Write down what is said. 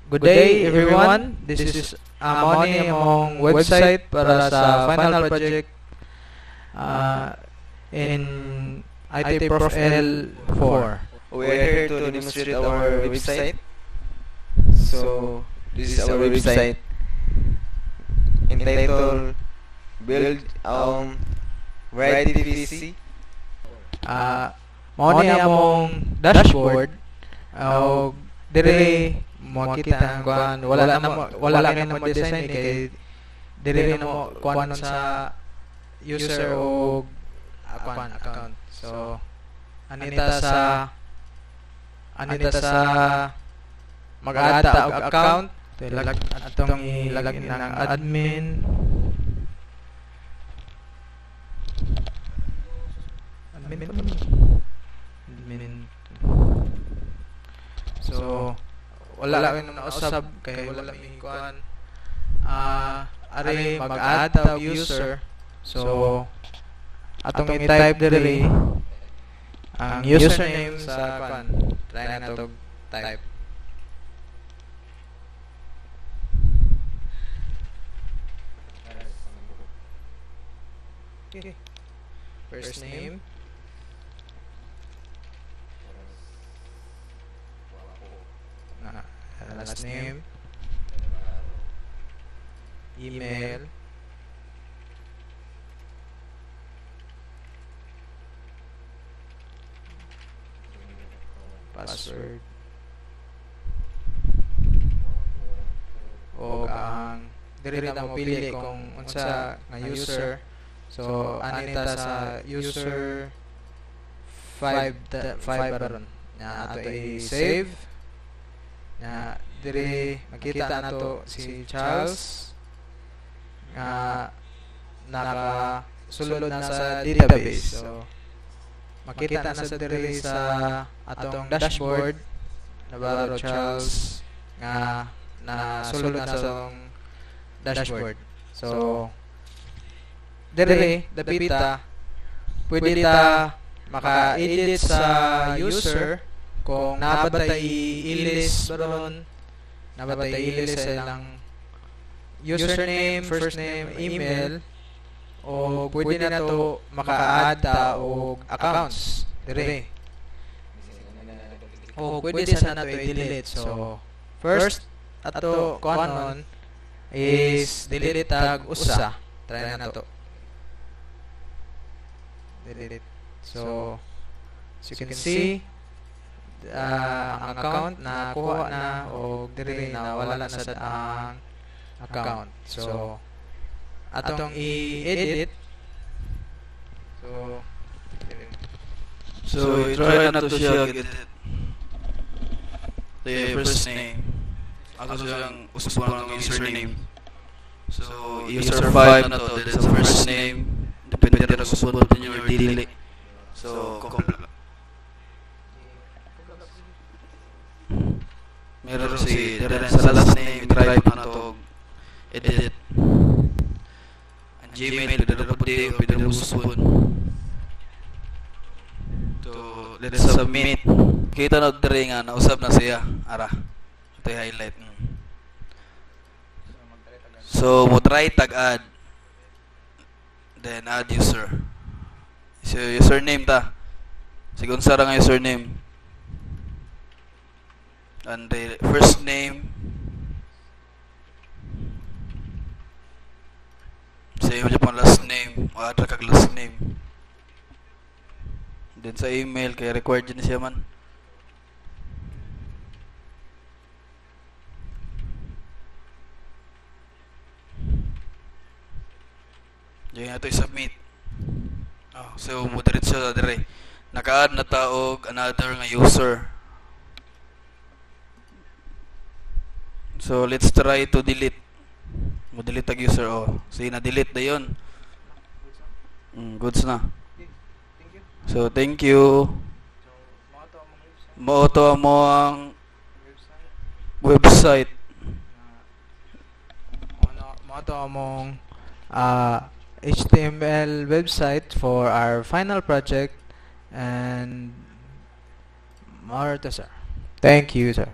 Good day everyone. This is Moni among website para sa final project uh, in IT Prof L4. We are here to demonstrate our website. So, this is our website entitled Build Variety PC. Mao ni among dashboard. Dire mo kita ang kuan wala kay mo design kay dire mo kuan sa user o kuan account. So anita sa mag-add og account atong ilagin ng admin. So wala kay nausab kay wala mi kuan are mag-add og user. So atong i-type diri ang username sa kuan. Try na to type. Okay. First name. Last name. Email. Password. O ang diri na mo pili kung unsa nga user. So anita sa user 5 baron na ato i-save na diri makita nato si Charles nga nakasulod na sa database. So makita na sa diri sa atong dashboard na baro Charles nga nasulod na sa atong dashboard. So diri dapita pwede ta maka-edit sa user kung nabatay i-list baron nabatay i-list sa ilang username, first name, email o pwede na to maka-add og accounts dire o pwede sa nato i-delete. So first ato kuanon is delete tag usa. Try na nato delete. So as you can see ang account na kuha na o dire na wala na sa ang account. So atong i-edit. So try na to siya edit the first name. Ako siyang usupan ng username. So user 5 na to, that's the first name. Depende na sa susunod din yung delete. So meron si sa last name, try pa na to edit. Ang Gmail, dadapot din, pwede mo susun. So, let's submit. Kita na diri nga, nausap na siya. Ara, ito yung highlight. So, mo try tag add. Then, add user. So, username ta. Sigun sa nga username. And the first name, save niyo pang last name o atra kag last name. Then sa email kay required din siya man. Diyan nato i-submit. So mo diretso sa dire. Naka-add na taog another nga user. So let's try to delete. Mo delete tag user sige na delete na yon. Goods na. So thank you. Mo to mo ang website. Mo to among HTML website for our final project and more to sir. Thank you sir.